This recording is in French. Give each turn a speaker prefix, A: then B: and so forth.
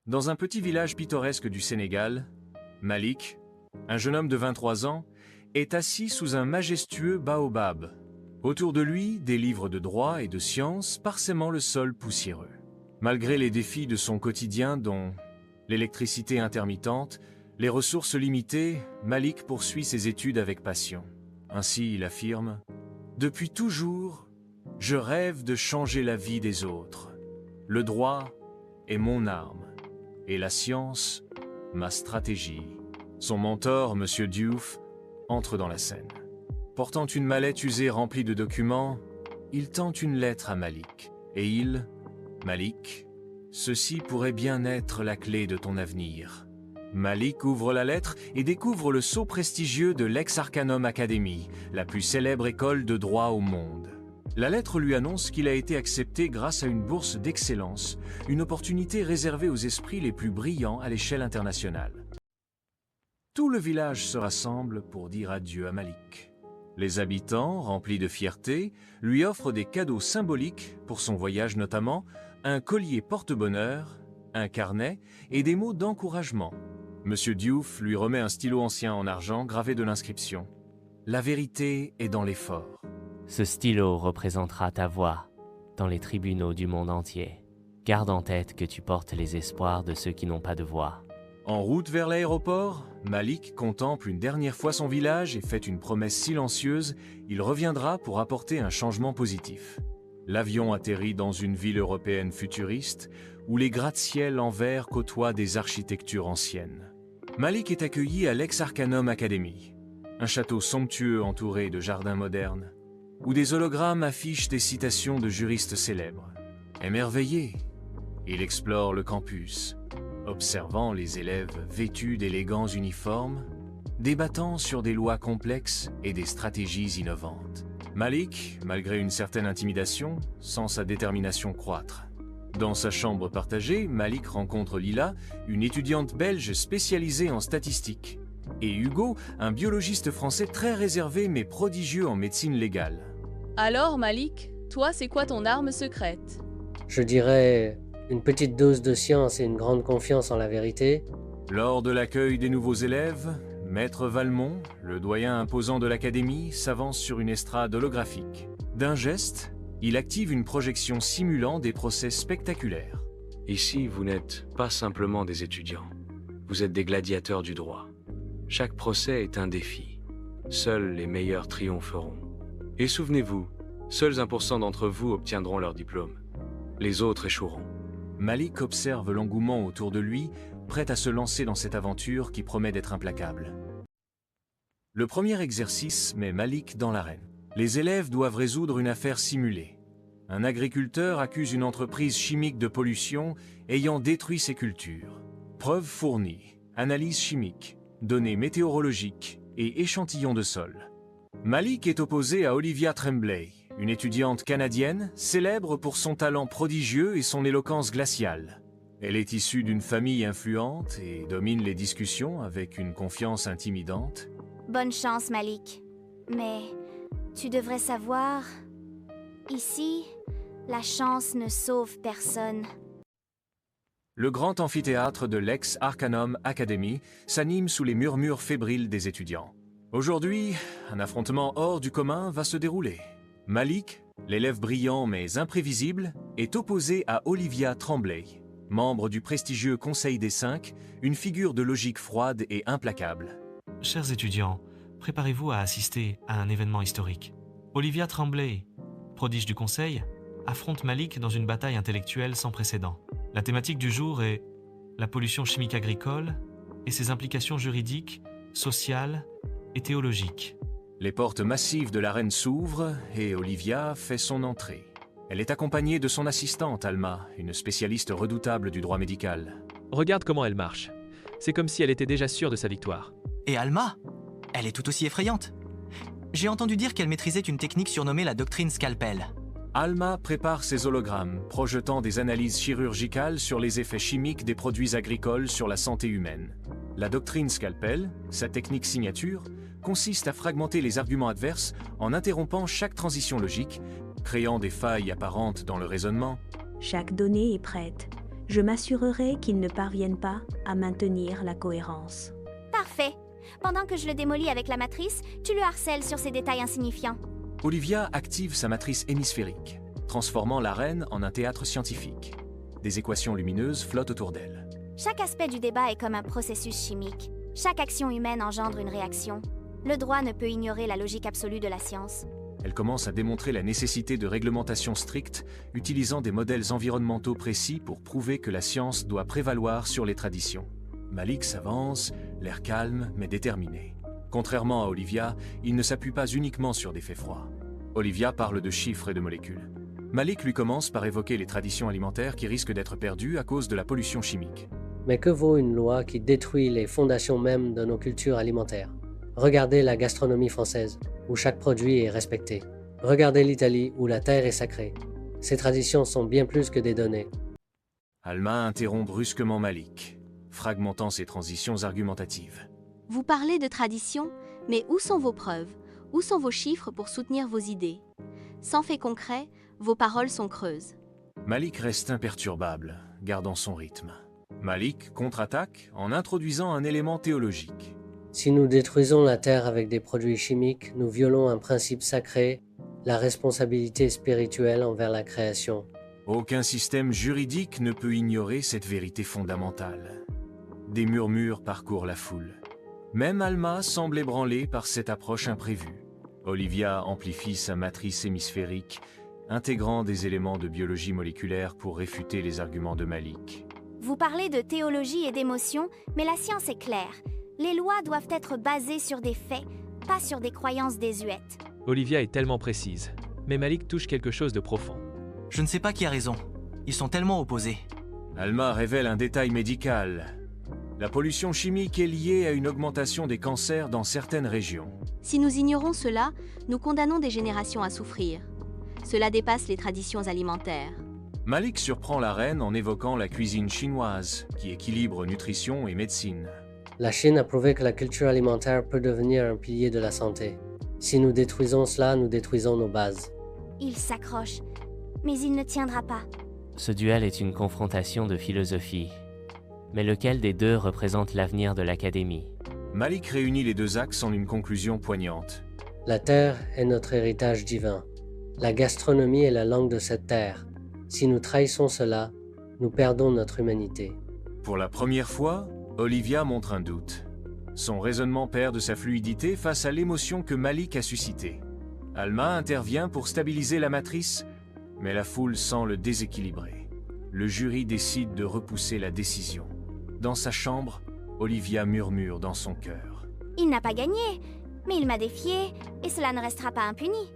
A: Dans un petit village pittoresque du Sénégal, Malik, un jeune homme de 23 ans, est assis sous un majestueux baobab. Autour de lui, des livres de droit et de sciences parsemant le sol poussiéreux. Malgré les défis de son quotidien dont l'électricité intermittente, les ressources limitées, Malik poursuit ses études avec passion. Ainsi, il affirme « Depuis toujours, je rêve de changer la vie des autres. Le droit est mon arme, et la science, ma stratégie. » Son mentor, M. Diouf, entre dans la scène. Portant une mallette usée remplie de documents, il tente une lettre à Malik. Et Malik, ceci pourrait bien être la clé de ton avenir. Malik ouvre la lettre et découvre le sceau prestigieux de l'Ex-Arcanum Academy, la plus célèbre école de droit au monde. La lettre lui annonce qu'il a été accepté grâce à une bourse d'excellence, une opportunité réservée aux esprits les plus brillants à l'échelle internationale. Tout le village se rassemble pour dire adieu à Malik. Les habitants, remplis de fierté, lui offrent des cadeaux symboliques pour son voyage notamment, un collier porte-bonheur, un carnet et des mots d'encouragement. Monsieur Diouf lui remet un stylo ancien en argent gravé de l'inscription « La vérité est dans l'effort ».
B: Ce stylo représentera ta voix dans les tribunaux du monde entier. Garde en tête que tu portes les espoirs de ceux qui n'ont pas de voix.
A: En route vers l'aéroport, Malik contemple une dernière fois son village et fait une promesse silencieuse, il reviendra pour apporter un changement positif. L'avion atterrit dans une ville européenne futuriste, où les gratte-ciel en verre côtoient des architectures anciennes. Malik est accueilli à l'Ex-Arcanum Academy, un château somptueux entouré de jardins modernes, où des hologrammes affichent des citations de juristes célèbres. Émerveillé, il explore le campus, observant les élèves vêtus d'élégants uniformes, débattant sur des lois complexes et des stratégies innovantes. Malik, malgré une certaine intimidation, sent sa détermination croître. Dans sa chambre partagée, Malik rencontre Lila, une étudiante belge spécialisée en statistique, et Hugo, un biologiste français très réservé mais prodigieux en médecine légale.
C: Alors Malik, toi c'est quoi ton arme secrète?
D: Je dirais une petite dose de science et une grande confiance en la vérité.
A: Lors de l'accueil des nouveaux élèves, Maître Valmont, le doyen imposant de l'académie, s'avance sur une estrade holographique. D'un geste, il active une projection simulant des procès spectaculaires.
E: Ici, vous n'êtes pas simplement des étudiants. Vous êtes des gladiateurs du droit. Chaque procès est un défi. Seuls les meilleurs triompheront. Et souvenez-vous, seuls 1% d'entre vous obtiendront leur diplôme. Les autres échoueront.
A: Malik observe l'engouement autour de lui, prêt à se lancer dans cette aventure qui promet d'être implacable. Le premier exercice met Malik dans l'arène. Les élèves doivent résoudre une affaire simulée. Un agriculteur accuse une entreprise chimique de pollution ayant détruit ses cultures. Preuves fournies, analyse chimique, données météorologiques et échantillons de sol. Malik est opposé à Olivia Tremblay, une étudiante canadienne, célèbre pour son talent prodigieux et son éloquence glaciale. Elle est issue d'une famille influente et domine les discussions avec une confiance intimidante.
F: Bonne chance, Malik. Mais tu devrais savoir, ici, la chance ne sauve personne.
A: Le grand amphithéâtre de l'Ex-Arcanum Academy s'anime sous les murmures fébriles des étudiants. Aujourd'hui, un affrontement hors du commun va se dérouler. Malik, l'élève brillant mais imprévisible, est opposé à Olivia Tremblay, membre du prestigieux Conseil des Cinq, une figure de logique froide et implacable.
G: Chers étudiants, préparez-vous à assister à un événement historique. Olivia Tremblay, prodige du Conseil, affronte Malik dans une bataille intellectuelle sans précédent. La thématique du jour est la pollution chimique agricole et ses implications juridiques, sociales et théologiques.
A: Les portes massives de l'arène s'ouvrent et Olivia fait son entrée. Elle est accompagnée de son assistante Alma, une spécialiste redoutable du droit médical.
H: Regarde comment elle marche. C'est comme si elle était déjà sûre de sa victoire.
I: Et Alma, elle est tout aussi effrayante. J'ai entendu dire qu'elle maîtrisait une technique surnommée la doctrine scalpel.
A: Alma prépare ses hologrammes, projetant des analyses chirurgicales sur les effets chimiques des produits agricoles sur la santé humaine. La doctrine scalpel, sa technique signature, consiste à fragmenter les arguments adverses en interrompant chaque transition logique, créant des failles apparentes dans le raisonnement.
J: Chaque donnée est prête. Je m'assurerai qu'ils ne parviennent pas à maintenir la cohérence.
F: Parfait. Pendant que je le démolis avec la matrice, tu le harcèles sur ces détails insignifiants.
A: Olivia active sa matrice hémisphérique, transformant l'arène en un théâtre scientifique. Des équations lumineuses flottent autour d'elle.
F: Chaque aspect du débat est comme un processus chimique. Chaque action humaine engendre une réaction. Le droit ne peut ignorer la logique absolue de la science.
A: Elle commence à démontrer la nécessité de réglementations strictes, utilisant des modèles environnementaux précis pour prouver que la science doit prévaloir sur les traditions. Malik s'avance, l'air calme mais déterminé. Contrairement à Olivia, il ne s'appuie pas uniquement sur des faits froids. Olivia parle de chiffres et de molécules. Malik lui commence par évoquer les traditions alimentaires qui risquent d'être perdues à cause de la pollution chimique.
D: Mais que vaut une loi qui détruit les fondations mêmes de nos cultures alimentaires? Regardez la gastronomie française, où chaque produit est respecté. Regardez l'Italie, où la terre est sacrée. Ces traditions sont bien plus que des données.
A: Alma interrompt brusquement Malik, fragmentant ses transitions argumentatives.
K: Vous parlez de tradition, mais où sont vos preuves? Où sont vos chiffres pour soutenir vos idées? Sans faits concrets, vos paroles sont creuses.
A: Malik reste imperturbable, gardant son rythme. Malik contre-attaque en introduisant un élément théologique.
D: Si nous détruisons la terre avec des produits chimiques, nous violons un principe sacré, la responsabilité spirituelle envers la création.
A: Aucun système juridique ne peut ignorer cette vérité fondamentale. Des murmures parcourent la foule. Même Alma semble ébranlée par cette approche imprévue. Olivia amplifie sa matrice hémisphérique, intégrant des éléments de biologie moléculaire pour réfuter les arguments de Malik.
F: Vous parlez de théologie et d'émotion, mais la science est claire. Les lois doivent être basées sur des faits, pas sur des croyances désuètes.
H: Olivia est tellement précise, mais Malik touche quelque chose de profond.
I: Je ne sais pas qui a raison. Ils sont tellement opposés.
A: Alma révèle un détail médical. La pollution chimique est liée à une augmentation des cancers dans certaines régions.
K: Si nous ignorons cela, nous condamnons des générations à souffrir. Cela dépasse les traditions alimentaires.
A: Malik surprend la reine en évoquant la cuisine chinoise, qui équilibre nutrition et médecine.
D: La Chine a prouvé que la culture alimentaire peut devenir un pilier de la santé. Si nous détruisons cela, nous détruisons nos bases.
F: Il s'accroche, mais il ne tiendra pas.
B: Ce duel est une confrontation de philosophie. Mais lequel des deux représente l'avenir de l'Académie?
A: Malik réunit les deux axes en une conclusion poignante.
D: La terre est notre héritage divin. La gastronomie est la langue de cette terre. Si nous trahissons cela, nous perdons notre humanité.
A: Pour la première fois, Olivia montre un doute. Son raisonnement perd de sa fluidité face à l'émotion que Malik a suscitée. Alma intervient pour stabiliser la matrice, mais la foule semble déséquilibrée. Le jury décide de repousser la décision. Dans sa chambre, Olivia murmure dans son cœur.
F: Il n'a pas gagné, mais il m'a défié, et cela ne restera pas impuni.